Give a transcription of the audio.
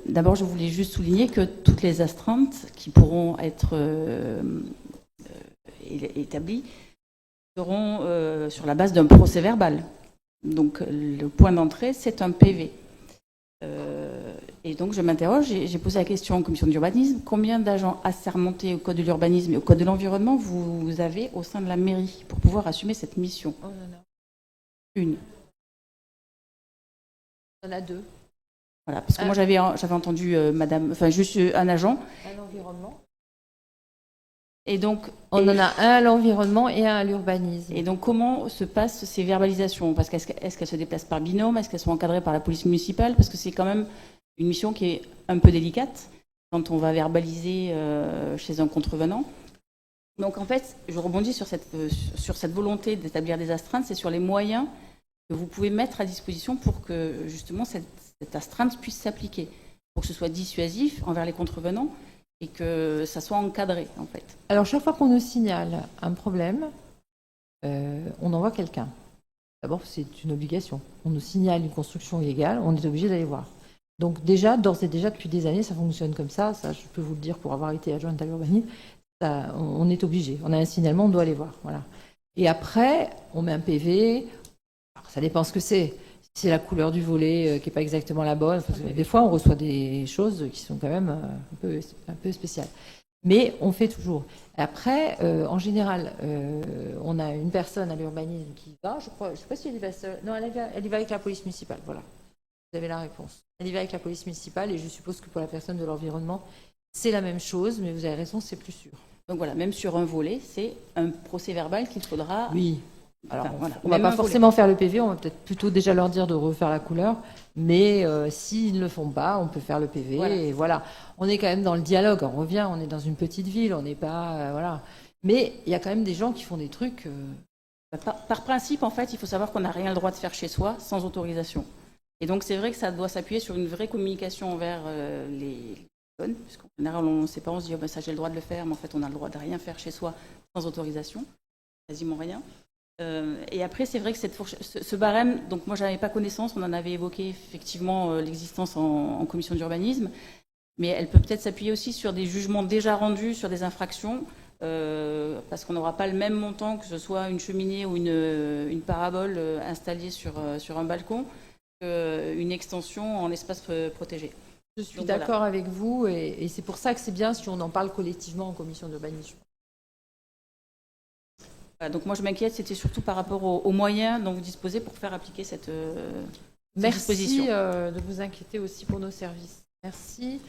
D'abord, je voulais juste souligner que toutes les astreintes qui pourront être établies seront sur la base d'un procès-verbal. Donc, le point d'entrée, c'est un PV. Et donc, je m'interroge, j'ai posé la question en commission d'urbanisme, combien d'agents assermentés au code de l'urbanisme et au code de l'environnement vous avez au sein de la mairie pour pouvoir assumer cette mission? Oh, non, non. Une. Il y en a 2. Voilà, parce que moi, j'avais entendu juste un agent. À l'environnement. Et donc, on en a un à l'environnement et un à l'urbanisme. Et donc, comment se passent ces verbalisations? Parce qu'est-ce qu'elles se déplacent par binôme? Est-ce qu'elles sont encadrées par la police municipale? Parce que c'est quand même une mission qui est un peu délicate quand on va verbaliser chez un contrevenant. Donc, en fait, je rebondis sur cette volonté d'établir des astreintes, c'est sur les moyens que vous pouvez mettre à disposition pour que, justement, cette astreinte puisse s'appliquer, pour que ce soit dissuasif envers les contrevenants et que ça soit encadré, en fait. Alors, chaque fois qu'on nous signale un problème, on envoie quelqu'un. D'abord, c'est une obligation. On nous signale une construction illégale, on est obligé d'aller voir. Donc déjà, d'ores et déjà, depuis des années, ça fonctionne comme ça. Ça, je peux vous le dire pour avoir été adjointe à l'urbanisme. On est obligé. On a un signalement, on doit aller voir. Voilà. Et après, on met un PV. Alors, ça dépend ce que c'est. Si c'est la couleur du volet qui n'est pas exactement la bonne. Des fois, on reçoit des choses qui sont quand même un peu spéciales. Mais on fait toujours. Après, en général, on a une personne à l'urbanisme qui va, je ne sais pas si elle y va seule. Non, elle y va avec la police municipale, voilà. Vous avez la réponse. Elle y va avec la police municipale et je suppose que pour la personne de l'environnement, c'est la même chose, mais vous avez raison, c'est plus sûr. Donc voilà, même sur un volet, c'est un procès-verbal qu'il faudra... Oui. Alors, voilà, on ne va pas forcément faire le PV, on va peut-être plutôt déjà leur dire de refaire la couleur, mais s'ils ne le font pas, on peut faire le PV, voilà. Et voilà. On est quand même dans le dialogue, on revient, on est dans une petite ville, on n'est pas... voilà. Mais il y a quand même des gens qui font des trucs... Par principe, en fait, il faut savoir qu'on n'a rien le droit de faire chez soi sans autorisation. Et donc, c'est vrai que ça doit s'appuyer sur une vraie communication envers les personnes, puisqu'en général, on ne sait pas, on se dit, oh, ben, ça j'ai le droit de le faire, mais en fait, on a le droit de rien faire chez soi sans autorisation, quasiment rien. Et après, c'est vrai que ce barème, donc moi, je n'avais pas connaissance, on en avait évoqué effectivement l'existence en commission d'urbanisme, mais elle peut peut-être s'appuyer aussi sur des jugements déjà rendus sur des infractions, parce qu'on n'aura pas le même montant, que ce soit une cheminée ou une parabole installée sur un balcon, qu'une extension en espace protégé. Je suis d'accord avec vous, et c'est pour ça que c'est bien si on en parle collectivement en commission d'urbanisme. Donc moi je m'inquiète, c'était surtout par rapport aux moyens dont vous disposez pour faire appliquer cette Merci disposition. de vous inquiéter aussi pour nos services. Merci.